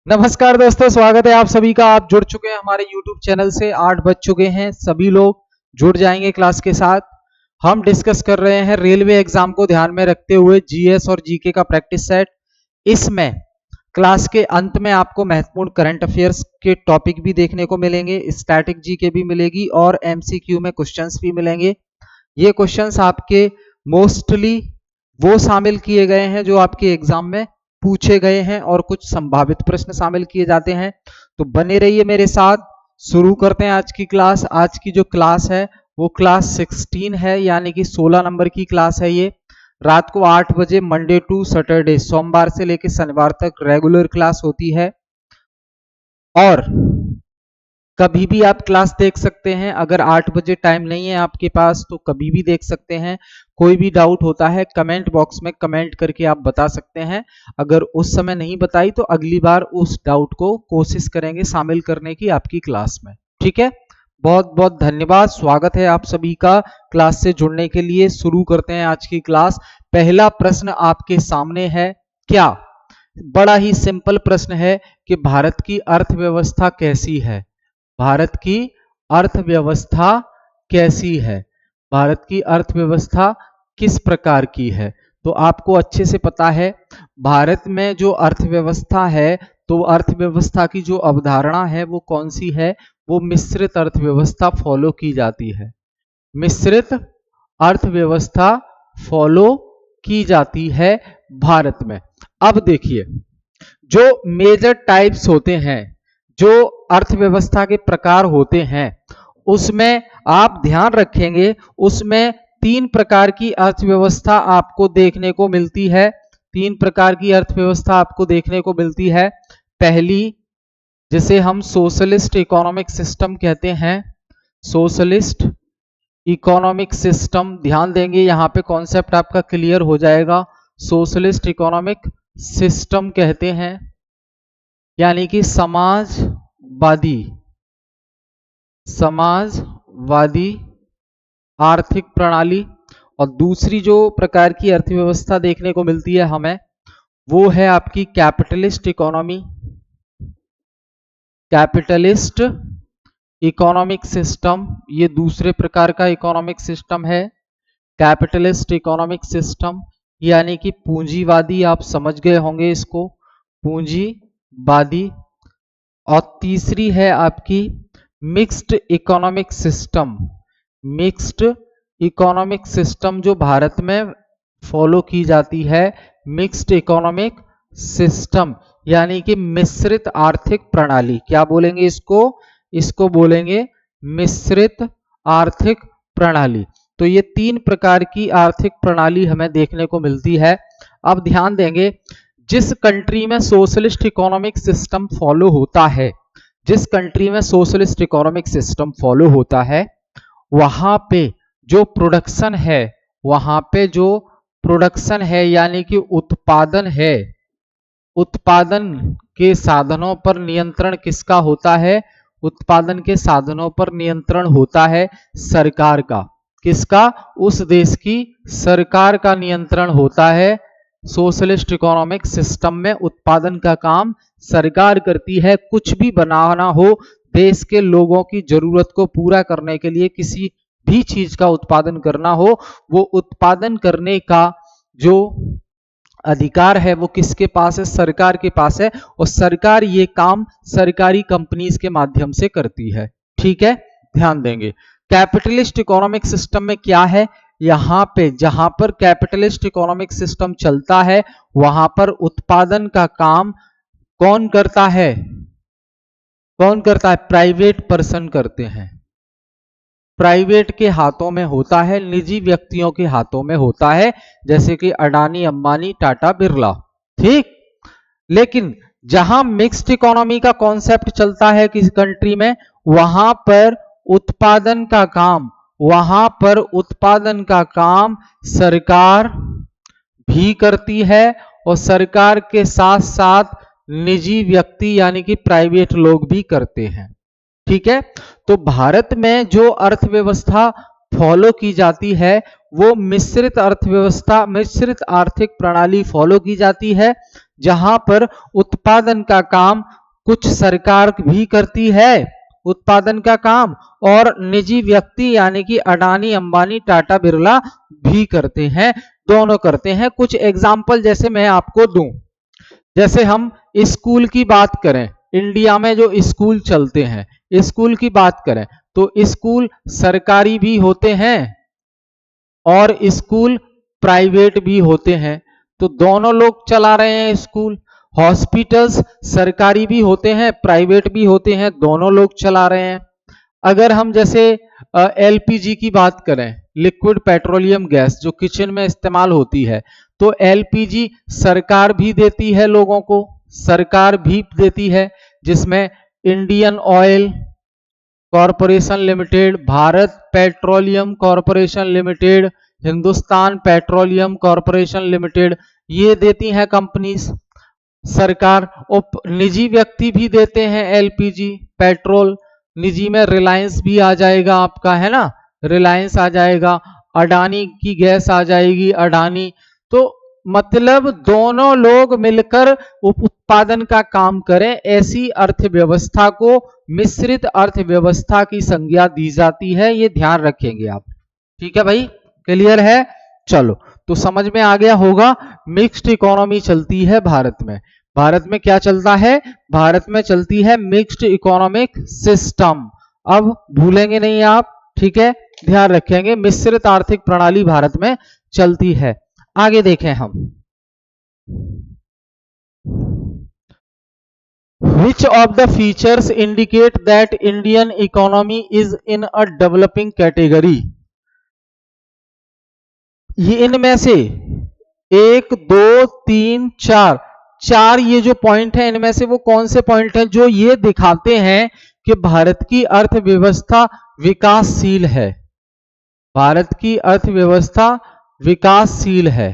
नमस्कार दोस्तों, स्वागत है आप सभी का। आप जुड़ चुके हैं हमारे YouTube चैनल से। 8 बज चुके हैं, सभी लोग जुड़ जाएंगे क्लास के साथ। हम डिस्कस कर रहे हैं रेलवे एग्जाम को ध्यान में रखते हुए जीएस और जीके का प्रैक्टिस सेट। इसमें क्लास के अंत में आपको महत्वपूर्ण करंट अफेयर्स के टॉपिक भी देखने को मिलेंगे, स्टैटिक जीके भी मिलेगी और एमसीक्यू में क्वेश्चंस भी मिलेंगे। ये क्वेश्चंस आपके मोस्टली वो शामिल किए गए हैं जो आपके एग्जाम में पूछे गए हैं और कुछ संभावित प्रश्न शामिल किए जाते हैं। तो बने रहिए मेरे साथ। शुरू करते हैं आज की क्लास। आज की जो क्लास है वो क्लास 16 है, यानी कि 16 नंबर की क्लास है। ये रात को 8 बजे मंडे टू सैटरडे, सोमवार से लेकर शनिवार तक रेगुलर क्लास होती है और कभी भी आप क्लास देख सकते हैं। अगर 8 बजे टाइम नहीं है आपके पास तो कभी भी देख सकते हैं। कोई भी डाउट होता है कमेंट बॉक्स में कमेंट करके आप बता सकते हैं। अगर उस समय नहीं बताई तो अगली बार उस डाउट को कोशिश करेंगे शामिल करने की आपकी क्लास में। ठीक है, बहुत बहुत धन्यवाद। स्वागत है आप सभी का क्लास से जुड़ने के लिए। शुरू करते हैं आज की क्लास। पहला प्रश्न आपके सामने है। क्या? बड़ा ही सिंपल प्रश्न है कि भारत की अर्थव्यवस्था कैसी है। भारत की अर्थव्यवस्था कैसी है? भारत की अर्थव्यवस्था किस प्रकार की है? तो आपको अच्छे से पता है भारत में जो अर्थव्यवस्था है, तो अर्थव्यवस्था की जो अवधारणा है वो कौन सी है? वो मिश्रित अर्थव्यवस्था फॉलो की जाती है। मिश्रित अर्थव्यवस्था फॉलो की जाती है भारत में। अब देखिए, जो मेजर टाइप्स होते हैं, जो अर्थव्यवस्था के प्रकार होते हैं, उसमें आप ध्यान रखेंगे, उसमें 3 प्रकार की अर्थव्यवस्था आपको देखने को मिलती है। 3 प्रकार की अर्थव्यवस्था आपको देखने को मिलती है। पहली, जिसे हम सोशलिस्ट इकोनॉमिक सिस्टम कहते हैं, सोशलिस्ट इकोनॉमिक सिस्टम। ध्यान देंगे, यहां पे कॉन्सेप्ट आपका क्लियर हो जाएगा। सोशलिस्ट इकोनॉमिक सिस्टम कहते हैं, यानी कि समाजवादी आर्थिक प्रणाली। और दूसरी जो प्रकार की अर्थव्यवस्था देखने को मिलती है हमें, वो है आपकी capitalist economy, capitalist economic system. ये दूसरे प्रकार का इकोनॉमिक सिस्टम है, कैपिटलिस्ट इकोनॉमिक सिस्टम, यानी कि पूंजीवादी। आप समझ गए होंगे इसको, पूंजीवादी। और तीसरी है आपकी mixed economic system. Mixed economic system जो भारत में फॉलो की जाती है, मिक्स्ड इकोनॉमिक सिस्टम, यानी कि मिश्रित आर्थिक प्रणाली। क्या बोलेंगे इसको? इसको बोलेंगे मिश्रित आर्थिक प्रणाली। तो ये 3 प्रकार की आर्थिक प्रणाली हमें देखने को मिलती है। अब ध्यान देंगे, जिस कंट्री में सोशलिस्ट इकोनॉमिक सिस्टम फॉलो होता है, जिस कंट्री में सोशलिस्ट इकोनॉमिक सिस्टम फॉलो होता है, वहां पे जो प्रोडक्शन है, वहां पे जो प्रोडक्शन है यानी कि उत्पादन है, उत्पादन के साधनों पर नियंत्रण किसका होता है? उत्पादन के साधनों पर नियंत्रण होता है सरकार का। किसका? उस देश की सरकार का नियंत्रण होता है। सोशलिस्ट इकोनॉमिक सिस्टम में उत्पादन का काम सरकार करती है। कुछ भी बनाना हो, देश के लोगों की जरूरत को पूरा करने के लिए किसी भी चीज का उत्पादन करना हो, वो उत्पादन करने का जो अधिकार है वो किसके पास है? सरकार के पास है। और सरकार ये काम सरकारी कंपनीज के माध्यम से करती है। ठीक है, ध्यान देंगे। कैपिटलिस्ट इकोनॉमिक सिस्टम में क्या है? यहां पे जहां पर कैपिटलिस्ट इकोनॉमिक सिस्टम चलता है, वहां पर उत्पादन का काम कौन करता है? कौन करता है? प्राइवेट पर्सन करते हैं। प्राइवेट के हाथों में होता है, निजी व्यक्तियों के हाथों में होता है, जैसे कि अडानी, अंबानी, टाटा, बिरला। ठीक। लेकिन जहां मिक्स्ड इकोनॉमी का कॉन्सेप्ट चलता है किसी कंट्री में, वहां पर उत्पादन का काम, वहां पर उत्पादन का काम सरकार भी करती है और सरकार के साथ साथ निजी व्यक्ति यानी कि प्राइवेट लोग भी करते हैं। ठीक है, तो भारत में जो अर्थव्यवस्था फॉलो की जाती है वो मिश्रित अर्थव्यवस्था, मिश्रित आर्थिक प्रणाली फॉलो की जाती है। जहां पर उत्पादन का काम कुछ सरकार भी करती है, उत्पादन का काम, और निजी व्यक्ति यानी कि अडानी अंबानी टाटा बिरला भी करते हैं, दोनों करते हैं। कुछ एग्जाम्पल जैसे मैं आपको दूं, जैसे हम स्कूल की बात करें, इंडिया में जो स्कूल चलते हैं, स्कूल की बात करें तो स्कूल सरकारी भी होते हैं और स्कूल प्राइवेट भी होते हैं, तो दोनों लोग चला रहे हैं स्कूल। हॉस्पिटल्स सरकारी भी होते हैं प्राइवेट भी होते हैं, दोनों लोग चला रहे हैं। अगर हम जैसे एलपीजी की बात करें, लिक्विड पेट्रोलियम गैस जो किचन में इस्तेमाल होती है, तो एलपीजी सरकार भी देती है लोगों को, सरकार भी देती है, जिसमें Indian oil corporation limited, Bharat petroleum corporation limited, Hindustan petroleum corporation limited, ये देती हैं कंपनीज सरकार। और निजी व्यक्ति भी देते हैं एलपीजी पेट्रोल, निजी में रिलायंस भी आ जाएगा आपका, है ना, रिलायंस आ जाएगा, अडानी की गैस आ जाएगी, अडानी। तो मतलब दोनों लोग मिलकर उत्पादन का काम करें, ऐसी अर्थव्यवस्था को मिश्रित अर्थव्यवस्था की संज्ञा दी जाती है, ये ध्यान रखेंगे आप। ठीक है भाई, क्लियर है? चलो, तो समझ में आ गया होगा। मिक्स्ड इकोनॉमी चलती है भारत में। भारत में क्या चलता है? भारत में चलती है मिक्स्ड इकोनॉमिक सिस्टम। अब भूलेंगे नहीं आप, ठीक है, ध्यान रखेंगे, मिश्रित आर्थिक प्रणाली भारत में चलती है। आगे देखें हम, Which of the features indicate that Indian economy is in a developing category? ये इनमें से 1 2 3 4 चार ये जो पॉइंट है, इनमें से वो कौन से पॉइंट हैं जो ये दिखाते हैं कि भारत की अर्थव्यवस्था विकासशील है? भारत की अर्थव्यवस्था विकासशील है,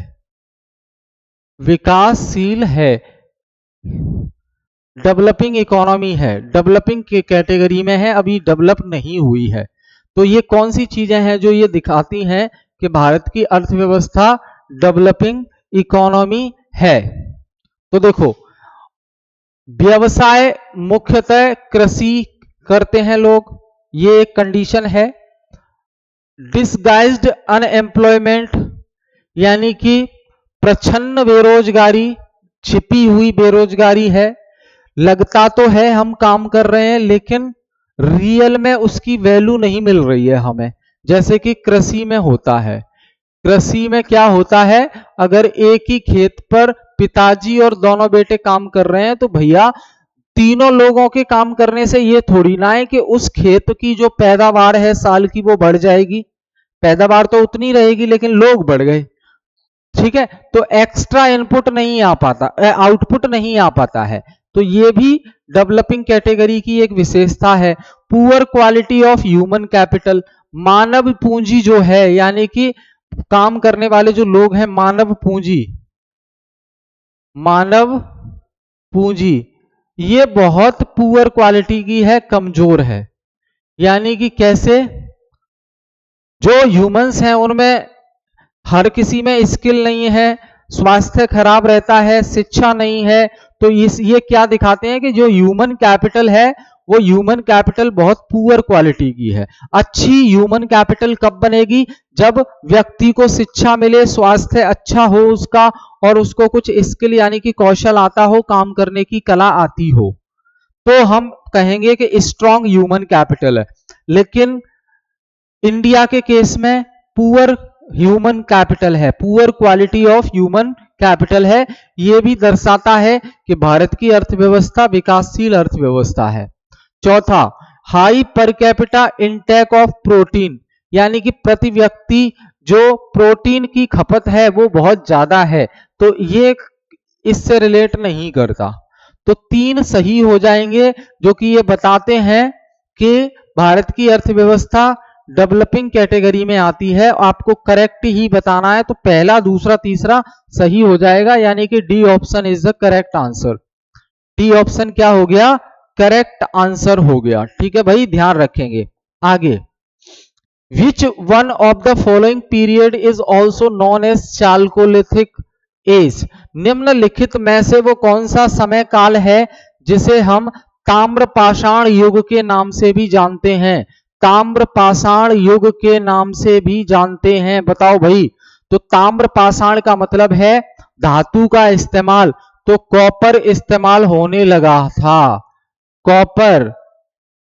विकासशील है, डेवलपिंग इकोनॉमी है, डेवलपिंग के कैटेगरी में है, अभी डेवलप नहीं हुई है। तो ये कौन सी चीजें हैं जो ये दिखाती हैं कि भारत की अर्थव्यवस्था डेवलपिंग इकोनॉमी है? तो देखो, व्यवसाय मुख्यतः कृषि करते हैं लोग, ये एक कंडीशन है। डिसगाइज्ड अनएम्प्लॉयमेंट यानी कि प्रच्छन्न बेरोजगारी, छिपी हुई बेरोजगारी है, लगता तो है हम काम कर रहे हैं लेकिन रियल में उसकी वैल्यू नहीं मिल रही है हमें, जैसे कि कृषि में होता है। कृषि में क्या होता है, अगर एक ही खेत पर पिताजी और दोनों बेटे काम कर रहे हैं तो भैया तीनों लोगों के काम करने से ये थोड़ी ना है कि उस खेत की जो पैदावार है साल की वो बढ़ जाएगी, पैदावार तो उतनी रहेगी लेकिन लोग बढ़ गए, ठीक है, तो एक्स्ट्रा इनपुट नहीं आ पाता, आउटपुट नहीं आ पाता है। तो ये भी डेवलपिंग कैटेगरी की एक विशेषता है। Poor quality of human capital, मानव पूंजी जो है, यानी कि काम करने वाले जो लोग हैं, मानव पूंजी, मानव पूंजी ये बहुत पुअर क्वालिटी की है, कमजोर है। यानी कि कैसे? जो ह्यूमंस हैं उनमें हर किसी में स्किल नहीं है, स्वास्थ्य खराब रहता है, शिक्षा नहीं है, तो ये क्या दिखाते हैं कि जो ह्यूमन कैपिटल है वो ह्यूमन कैपिटल बहुत पुअर क्वालिटी की है। अच्छी ह्यूमन कैपिटल कब बनेगी? जब व्यक्ति को शिक्षा मिले, स्वास्थ्य अच्छा हो उसका, और उसको कुछ स्किल यानी कि कौशल आता हो, काम करने की कला आती हो, तो हम कहेंगे कि स्ट्रॉन्ग ह्यूमन कैपिटल है। लेकिन इंडिया के केस में पुअर ह्यूमन कैपिटल है, poor quality of human capital है। यह भी दर्शाता है कि भारत की अर्थव्यवस्था विकासशील अर्थव्यवस्था है। चौथा, high per capita intake of protein, यानी कि प्रति व्यक्ति जो प्रोटीन की खपत है वो बहुत ज्यादा है, तो ये इससे रिलेट नहीं करता। तो 3 सही हो जाएंगे जो कि ये बताते हैं कि भारत की अर्थव्यवस्था डेवलपिंग कैटेगरी में आती है। आपको करेक्ट ही बताना है, तो पहला, दूसरा, तीसरा सही हो जाएगा, यानी कि D option is the correct answer. D option क्या हो गया? करेक्ट आंसर हो गया। ठीक है भाई, ध्यान रखेंगे। आगे, which one of the following period is also known age chalcolithic age. निम्नलिखित में से वो कौन सा समय काल है जिसे हम ताम्रपाषाण युग के नाम से भी जानते हैं? ताम्रपाषाण युग के नाम से भी जानते हैं, बताओ भाई। तो ताम्रपाषाण का मतलब है धातु का इस्तेमाल, तो कॉपर इस्तेमाल होने लगा था, कॉपर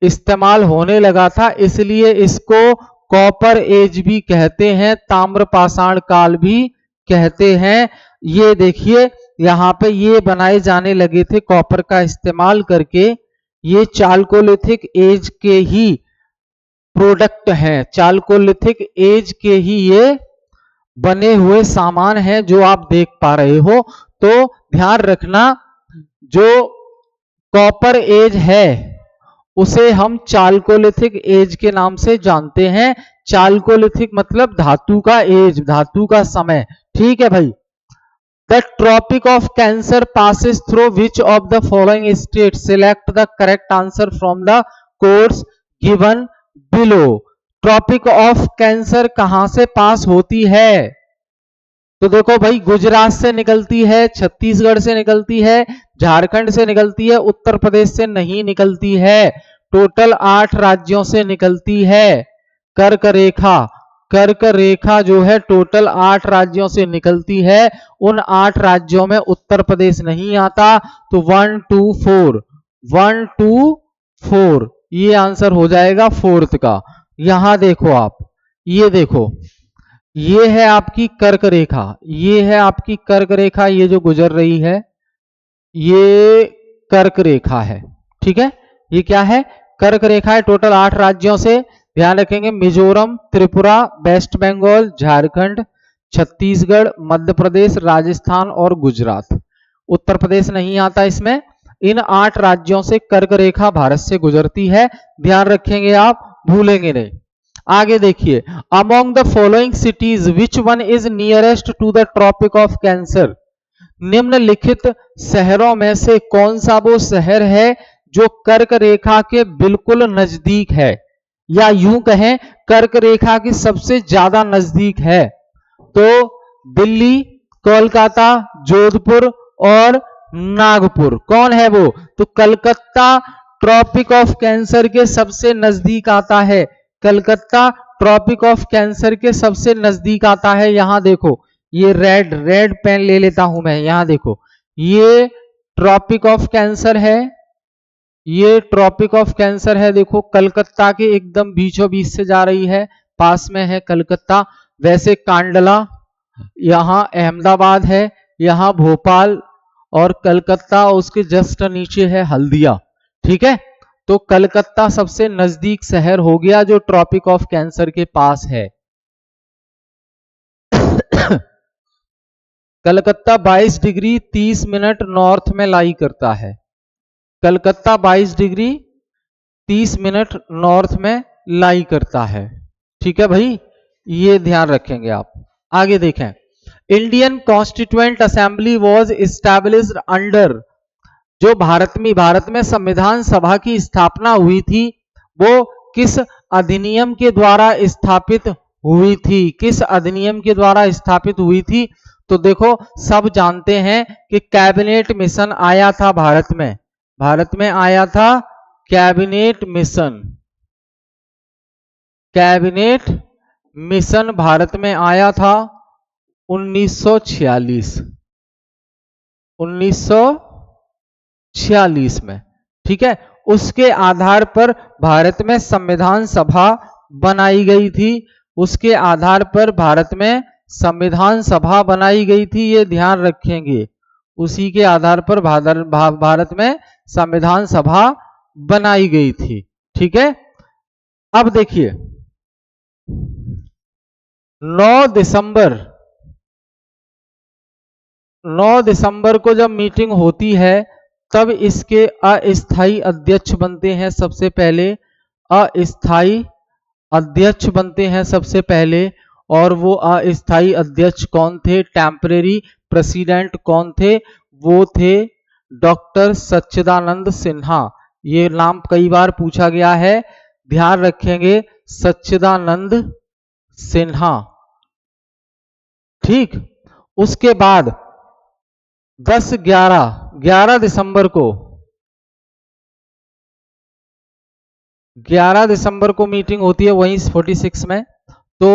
इस्तेमाल होने लगा था, इसलिए इसको कॉपर एज भी कहते हैं, ताम्रपाषाण काल भी कहते हैं। ये देखिए यहाँ पे ये बनाए जाने लगे थे कॉपर का इस्तेमाल करके, ये चाल्कोलिथिक एज के ही प्रोडक्ट हैं, चाल्कोलिथिक एज के ही ये बने हुए सामान हैं जो आप देख पा रहे हो। तो ध्यान रखना, जो कॉपर एज है उसे हम चाल्कोलिथिक एज के नाम से जानते हैं। चाल्कोलिथिक मतलब धातु का एज, धातु का समय, ठीक है भाई। The tropic of cancer passes through which of the following state? Select the correct answer from the codes given below. Tropic of cancer कहां से पास होती है? तो देखो भाई, गुजरात से निकलती है, छत्तीसगढ़ से निकलती है, झारखंड से निकलती है, उत्तर प्रदेश से नहीं निकलती है। टोटल 8 राज्यों से निकलती है कर्क रेखा। कर्क रेखा जो है टोटल 8 राज्यों से निकलती है। उन 8 राज्यों में उत्तर प्रदेश नहीं आता, तो 1 2 4 1 2 4 ये आंसर हो जाएगा फोर्थ का। यहां देखो आप, ये देखो, ये है आपकी कर्क रेखा, ये है आपकी कर्क रेखा, ये जो गुजर रही है ये कर्क रेखा है, ठीक है। ये क्या है? कर्क रेखा है, टोटल 8 राज्यों से। ध्यान रखेंगे, मिजोरम, त्रिपुरा, वेस्ट बंगाल, झारखंड, छत्तीसगढ़, मध्य प्रदेश, राजस्थान और गुजरात। उत्तर प्रदेश नहीं आता इसमें। इन 8 राज्यों से कर्क रेखा भारत से गुजरती है, ध्यान रखेंगे आप, भूलेंगे नहीं। आगे देखिए, among the following cities which one is nearest to the tropic of cancer? निम्नलिखित शहरों में से कौन सा वो शहर है जो कर्क रेखा के बिल्कुल नजदीक है, या यूं कहें कर्क रेखा के सबसे ज्यादा नजदीक है? तो दिल्ली, कोलकाता, जोधपुर और नागपुर। कौन है वो? तो कलकत्ता ट्रॉपिक ऑफ कैंसर के सबसे नजदीक आता है। कलकत्ता ट्रॉपिक ऑफ कैंसर के सबसे नजदीक आता है। यहां देखो, ये रेड पेन ले लेता हूं मैं, यहां देखो, ये ट्रॉपिक ऑफ कैंसर है, ये ट्रॉपिक ऑफ कैंसर है। देखो कलकत्ता के एकदम बीचों बीच से जा रही है, पास में है कलकत्ता। वैसे कांडला, यहां अहमदाबाद है, यहां भोपाल और कलकत्ता उसके जस्ट नीचे है हल्दिया, ठीक है। तो कलकत्ता सबसे नजदीक शहर हो गया जो ट्रॉपिक ऑफ कैंसर के पास है। कलकत्ता 22 डिग्री 30 मिनट नॉर्थ में लाई करता है। कलकत्ता 22 डिग्री 30 मिनट नॉर्थ में लाई करता है, ठीक है भाई, ये ध्यान रखेंगे आप। आगे देखें, Indian constituent assembly was established under. जो भारत में संविधान सभा की स्थापना हुई थी वो किस अधिनियम के द्वारा स्थापित हुई थी? किस अधिनियम के द्वारा स्थापित हुई थी? तो देखो, सब जानते हैं कि कैबिनेट मिशन आया था भारत में आया था cabinet mission. Cabinet mission Bharat में आया था 1946 में, ठीक है। उसके आधार पर भारत में संविधान सभा बनाई गई थी, उसके आधार पर भारत में संविधान सभा बनाई गई थी, ये ध्यान रखेंगे। उसी के आधार पर भारत में संविधान सभा बनाई गई थी, ठीक है। अब देखिए, 9 दिसंबर को जब मीटिंग होती है तब इसके अस्थाई अध्यक्ष बनते हैं सबसे पहले, अस्थाई अध्यक्ष बनते हैं सबसे पहले। और वो अस्थाई अध्यक्ष कौन थे? टेम्परेरी प्रेसिडेंट कौन थे? वो थे डॉक्टर सच्चिदानंद सिन्हा। ये नाम कई बार पूछा गया है, ध्यान रखेंगे, सच्चिदानंद सिन्हा, ठीक। उसके बाद 11 दिसंबर को 11 दिसंबर को मीटिंग होती है वहीं 46 में। तो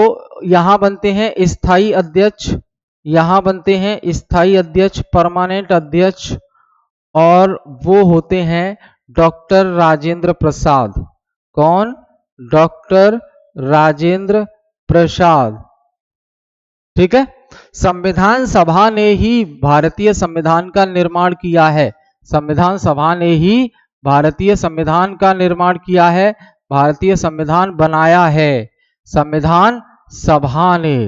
यहां बनते हैं स्थायी अध्यक्ष, यहां बनते हैं स्थायी अध्यक्ष, परमानेंट अध्यक्ष, और वो होते हैं डॉक्टर राजेंद्र प्रसाद। कौन? डॉक्टर राजेंद्र प्रसाद। ठीक है। संविधान सभा ने ही भारतीय संविधान का निर्माण किया है। संविधान सभा ने ही भारतीय संविधान का निर्माण किया है, भारतीय संविधान बनाया है संविधान सभा ने।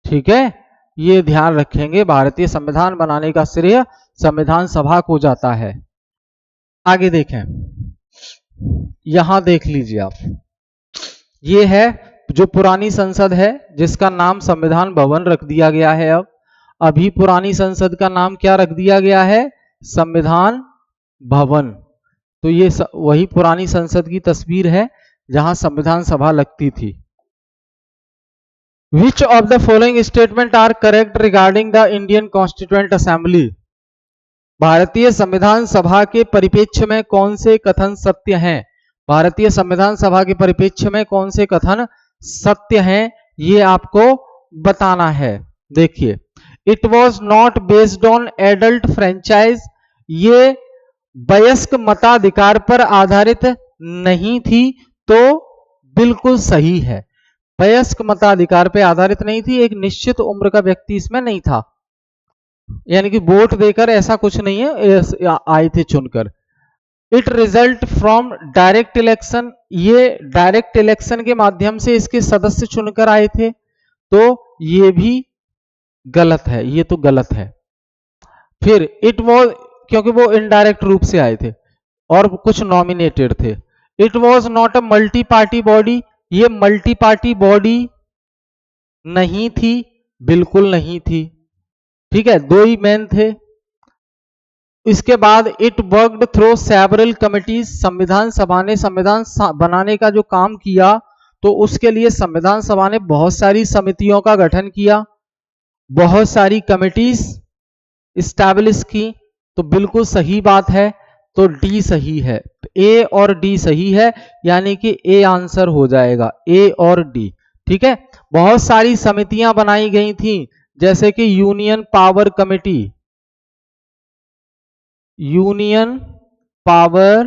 ठीक है, ये ध्यान रखेंगे, भारतीय संविधान बनाने का श्रेय संविधान सभा को जाता है। आगे देखें, यहां देख लीजिए आप, ये है जो पुरानी संसद है जिसका नाम संविधान भवन रख दिया गया है। अब अभी पुरानी संसद का नाम क्या रख दिया गया है? संविधान भवन। तो ये वही पुरानी संसद की तस्वीर है जहां संविधान सभा लगती थी। Which of the following statement are correct regarding the Indian Constituent Assembly? भारतीय संविधान सभा के परिप्रेक्ष्य में कौन से कथन सत्य हैं? भारतीय संविधान सभा के परिप्रेक्ष्य में कौन से कथन सत्य हैं, ये आपको बताना है। देखिए, it was not based on adult franchise, ये वयस्क मताधिकार पर आधारित नहीं थी, तो बिल्कुल सही है। वयस्क मताधिकार पर आधारित नहीं थी, एक निश्चित उम्र का व्यक्ति इसमें नहीं था, यानी कि वोट देकर ऐसा कुछ नहीं है आए थे चुनकर। It result from direct election, ये डायरेक्ट इलेक्शन के माध्यम से इसके सदस्य चुनकर आए थे, तो ये भी गलत है, ये तो गलत है। फिर इट वॉज, क्योंकि वो इनडायरेक्ट रूप से आए थे और कुछ नॉमिनेटेड थे। It was not a multi party body, ये मल्टी पार्टी बॉडी नहीं थी, बिल्कुल नहीं थी। ठीक है, दो ही मैन थे। इसके बाद it worked through several committees, संविधान सभा ने संविधान बनाने का जो काम किया तो उसके लिए संविधान सभा ने बहुत सारी समितियों का गठन किया, बहुत सारी कमिटीज इस्टेब्लिश की, तो बिल्कुल सही बात है। तो डी सही है, ए और डी सही है, यानी कि ए आंसर हो जाएगा, ए और डी। ठीक है, बहुत सारी समितियां बनाई गई थी, जैसे कि union power committee, union power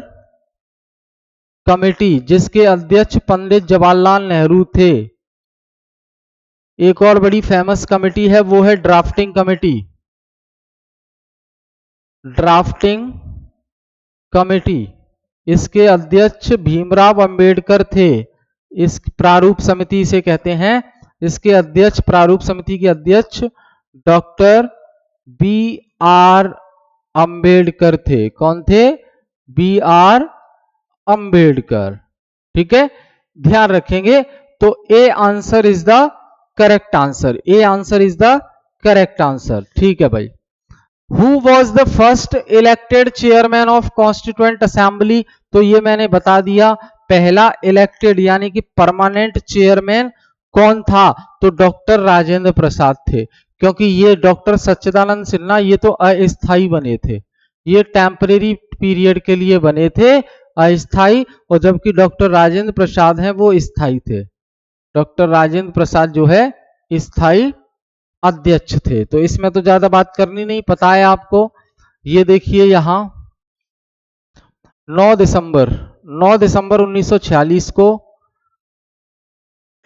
committee जिसके अध्यक्ष पंडित जवाहरलाल नेहरू थे। एक और बड़ी फेमस कमेटी है, वो है ड्राफ्टिंग कमेटी, ड्राफ्टिंग कमेटी, इसके अध्यक्ष भीमराव अंबेडकर थे। इस प्रारूप समिति से कहते हैं, इसके अध्यक्ष, प्रारूप समिति के अध्यक्ष डॉक्टर बी आर अंबेडकर थे। कौन थे? B R Ambedkar. ठीक है, ध्यान रखेंगे। तो A answer is the correct answer, A answer is the correct answer. ठीक है भाई। Who was the first elected chairman of constituent assembly? तो ये मैंने बता दिया, पहला इलेक्टेड यानी कि परमानेंट चेयरमैन कौन था? तो डॉक्टर राजेंद्र प्रसाद थे, क्योंकि ये डॉक्टर सच्चिदानंद सिन्हा ये तो अस्थाई बने थे, ये टेम्परेरी पीरियड के लिए बने थे, अस्थाई, और जबकि डॉक्टर राजेंद्र प्रसाद हैं वो स्थायी थे। डॉक्टर राजेंद्र प्रसाद जो है स्थायी अध्यक्ष थे। तो इसमें तो ज्यादा बात करनी नहीं, पता है आपको। ये देखिए यहां 9 दिसंबर 1946 को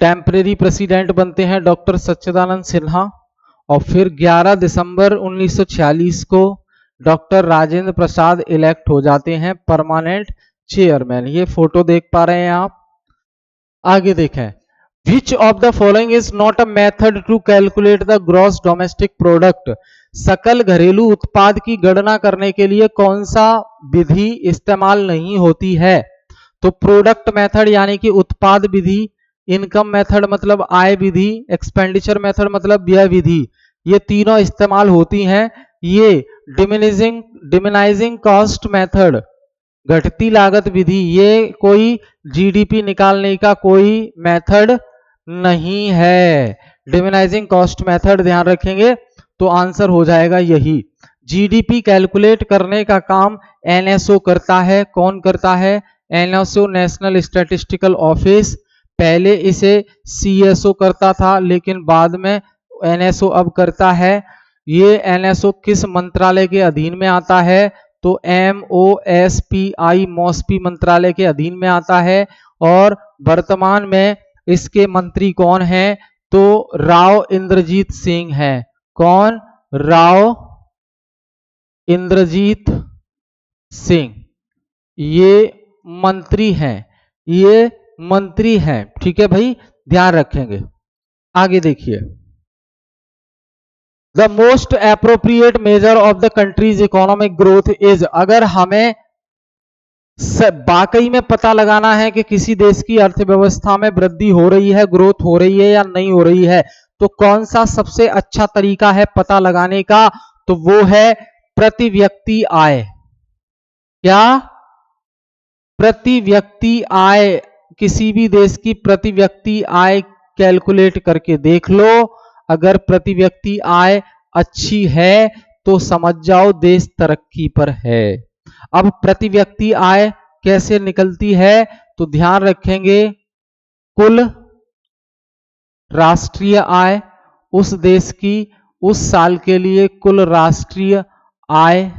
टेम्परेरी प्रेसिडेंट बनते हैं डॉक्टर सच्चिदानंद सिन्हा, और फिर 11 दिसंबर 1946 को डॉक्टर राजेंद्र प्रसाद इलेक्ट हो जाते हैं परमानेंट चेयरमैन। ये फोटो देख पा रहे हैं आप। आगे देखें, Which of the following is not a method to calculate the gross domestic product? सकल घरेलू उत्पाद की गणना करने के लिए कौन सा विधि इस्तेमाल नहीं होती है? तो प्रोडक्ट मेथड यानी कि उत्पाद विधि, इनकम मेथड मतलब आय विधि, एक्सपेंडिचर मेथड मतलब व्यय विधि, ये तीनों इस्तेमाल होती हैं। ये डिमिनाइजिंग कॉस्ट मेथड, घटती लागत विधि, ये कोई जीडीपी निकालने का कोई मेथड नहीं है। डिमिनाइजिंग कॉस्ट मेथड ध्यान रखेंगे तो आंसर हो जाएगा यही। जीडीपी कैलकुलेट करने का काम एनएसओ करता है। कौन करता है? NSO, national statistical office. पहले इसे सीएसओ करता था, लेकिन बाद में एनएसओ अब करता है। ये एनएसओ किस मंत्रालय के अधीन में आता है? तो MOSPI, मॉस्पी मंत्रालय के अधीन में आता है। और वर्तमान में इसके मंत्री कौन हैं? तो राव इंद्रजीत सिंह हैं। कौन? राव इंद्रजीत सिंह, ये मंत्री हैं। ये मंत्री हैं, ठीक है भाई, ध्यान रखेंगे। आगे देखिए, the most appropriate measure of the countries economic growth is, अगर हमें वाकई में पता लगाना है कि किसी देश की अर्थव्यवस्था में वृद्धि हो रही है, ग्रोथ हो रही है या नहीं हो रही है, तो कौन सा सबसे अच्छा तरीका है पता लगाने का? तो वो है प्रति व्यक्ति आय। क्या? प्रति व्यक्ति आय। किसी भी देश की प्रति व्यक्ति आय कैलकुलेट करके देख लो। अगर प्रति व्यक्ति आय अच्छी है तो समझ जाओ देश तरक्की पर है। अब प्रति व्यक्ति आय कैसे निकलती है? तो ध्यान रखेंगे, कुल राष्ट्रीय आय, उस देश की उस साल के लिए कुल राष्ट्रीय आय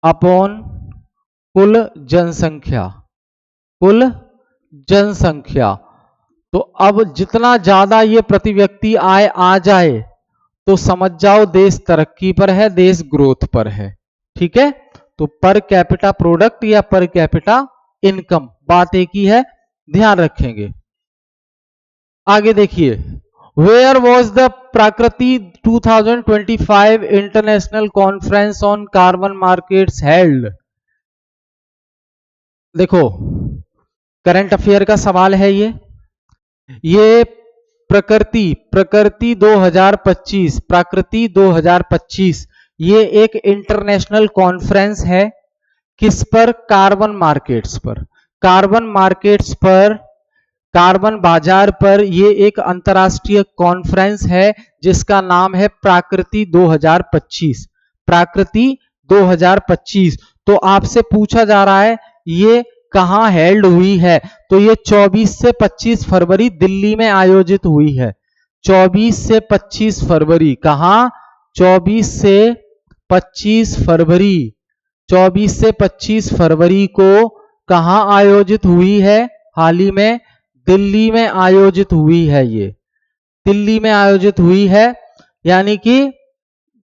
अपॉन कुल जनसंख्या। कुल जनसंख्या। तो अब जितना ज्यादा ये प्रति व्यक्ति आय आ जाए तो समझ जाओ देश तरक्की पर है, देश ग्रोथ पर है। ठीक है, तो पर कैपिटा प्रोडक्ट या पर कैपिटा इनकम, बात एक ही है, ध्यान रखेंगे। आगे देखिए, वेयर वॉज द प्रकृति 2025 international conference on carbon markets held? देखो, करंट अफेयर का सवाल है ये प्रकृति 2025, प्राकृति 2025, ये एक इंटरनेशनल कॉन्फ्रेंस है। किस पर? कार्बन मार्केट्स पर। कार्बन मार्केट्स पर, कार्बन बाजार पर ये एक अंतरराष्ट्रीय कॉन्फ्रेंस है जिसका नाम है प्राकृति 2025। प्राकृति 2025। तो आपसे पूछा जा रहा है ये कहां हेल्ड हुई है? तो ये 24 से 25 फरवरी दिल्ली में आयोजित हुई है। 24 से 25 फरवरी, कहां? 24 से 25 फरवरी, 24 से 25 फरवरी को कहां आयोजित हुई है? हाल ही में दिल्ली में आयोजित हुई है। ये दिल्ली में आयोजित हुई है, यानी कि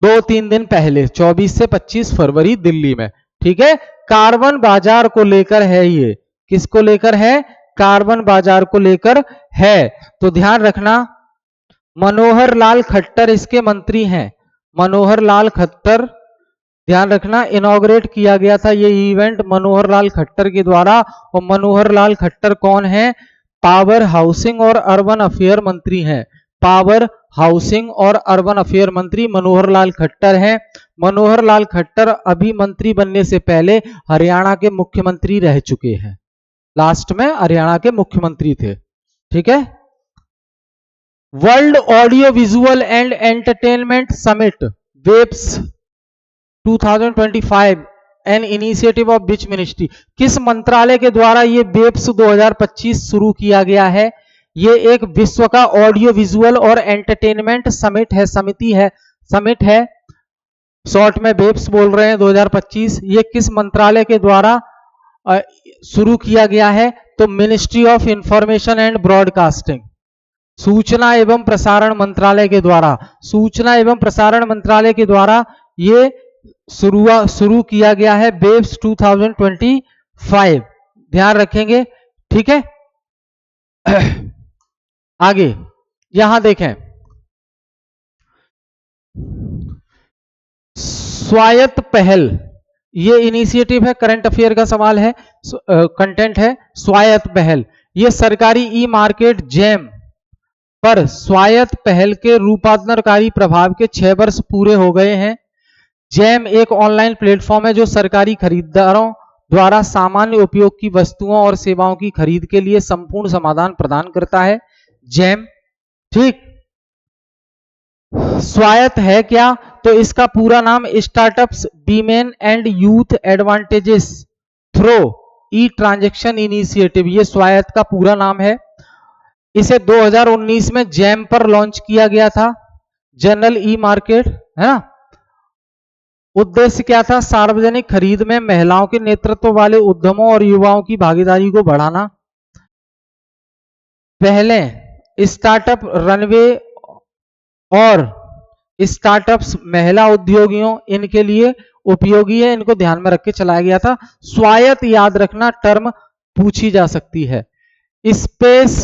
2-3 दिन पहले, 24 से 25 फरवरी दिल्ली में। ठीक है, कार्बन बाजार को लेकर है ये। किसको लेकर है? कार्बन बाजार को लेकर है। तो ध्यान रखना, मनोहर लाल खट्टर इसके मंत्री हैं। मनोहर लाल खट्टर, ध्यान रखना, इनॉग्रेट किया गया था ये इवेंट मनोहर लाल खट्टर के द्वारा। और मनोहर लाल खट्टर कौन है? पावर, हाउसिंग और अर्बन अफेयर मंत्री हैं। पावर, हाउसिंग और अर्बन अफेयर मंत्री मनोहर लाल खट्टर हैं। मनोहर लाल खट्टर अभी मंत्री बनने से पहले हरियाणा के मुख्यमंत्री रह चुके हैं। लास्ट में हरियाणा के मुख्यमंत्री थे। ठीक है, world audio visual and entertainment summit waves 2025 an initiative of which ministry? किस मंत्रालय के द्वारा ये वेब्स 2025 शुरू किया गया है? ये एक विश्व का ऑडियो विजुअल और एंटरटेनमेंट समिट है, समिति है, समिट है, शॉर्ट में वेब्स बोल रहे हैं 2025। ये किस मंत्रालय के द्वारा शुरू किया गया है? तो ministry of information and broadcasting, सूचना एवं प्रसारण मंत्रालय के द्वारा, सूचना एवं प्रसारण मंत्रालय के द्वारा ये शुरू किया गया है वेब्स 2025। ध्यान रखेंगे, ठीक है। आगे यहां देखें, स्वायत्त पहल, ये इनिशिएटिव है, करंट अफेयर का सवाल है, कंटेंट है स्वायत्त पहल। ये सरकारी ई मार्केट जैम पर स्वायत्त पहल के रूपांतरकारी प्रभाव के 6 वर्ष पूरे हो गए हैं। जैम एक ऑनलाइन प्लेटफॉर्म है जो सरकारी खरीदारों द्वारा सामान्य उपयोग की वस्तुओं और सेवाओं की खरीद के लिए संपूर्ण समाधान प्रदान करता है। जैम, ठीक। स्वायत्त है क्या? तो इसका पूरा नाम startups women and youth advantages through e transaction initiative, ये स्वायत्त का पूरा नाम है। इसे 2019 में जैम पर लॉन्च किया गया था, जनरल ई मार्केट, है ना। उद्देश्य क्या था? सार्वजनिक खरीद में महिलाओं के नेतृत्व वाले उद्यमों और युवाओं की भागीदारी को बढ़ाना। पहले स्टार्टअप रनवे और स्टार्टअप्स महिला उद्योगियों इनके लिए उपयोगी है, इनको ध्यान में रख के चलाया गया था। स्वायत्त याद रखना टर्म पूछी जा सकती है। स्पेस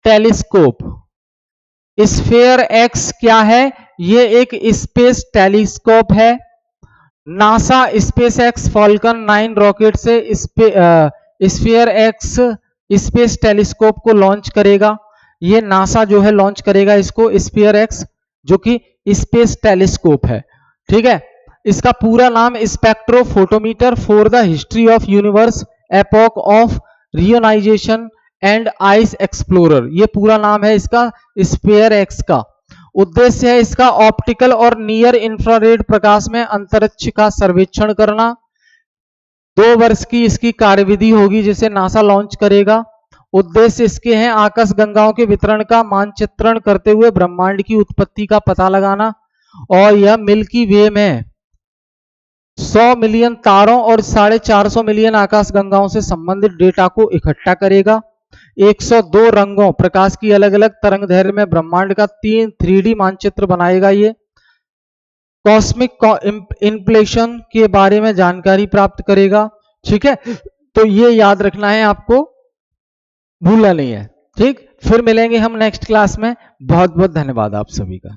टेलीस्कोप, स्फेयर एक्स क्या है? ये एक स्पेस टेलीस्कोप है। NASA space x Falcon 9 rocket से स्फेयर एक्स स्पेस टेलीस्कोप को लॉन्च करेगा। ये नासा जो है लॉन्च करेगा इसको, स्फेयर एक्स, जो कि स्पेस टेलीस्कोप है, ठीक है। इसका पूरा नाम spectrophotometer for the history of universe epoch of reionization and ice explorer, ये पूरा नाम है इसका स्फेयर एक्स का। उद्देश्य है इसका ऑप्टिकल और नियर इंफ्रारेड प्रकाश में अंतरिक्ष का सर्वेक्षण करना। 2 वर्ष की इसकी कार्यविधि होगी जिसे नासा लॉन्च करेगा। उद्देश्य इसके हैं आकाश गंगाओं के वितरण का मानचित्रण करते हुए ब्रह्मांड की उत्पत्ति का पता लगाना, और यह मिल्की वे में 100 मिलियन तारों और 450 मिलियन आकाश गंगाओं से संबंधित डेटा को इकट्ठा करेगा। 102 रंगों प्रकाश की अलग अलग तरंग दैर्घ्य में ब्रह्मांड का 3D मानचित्र बनाएगा। ये कॉस्मिक इन्फ्लेशन के बारे में जानकारी प्राप्त करेगा, ठीक है। तो ये याद रखना है आपको, भूलना नहीं है, ठीक। फिर मिलेंगे हम नेक्स्ट क्लास में। बहुत बहुत धन्यवाद आप सभी का।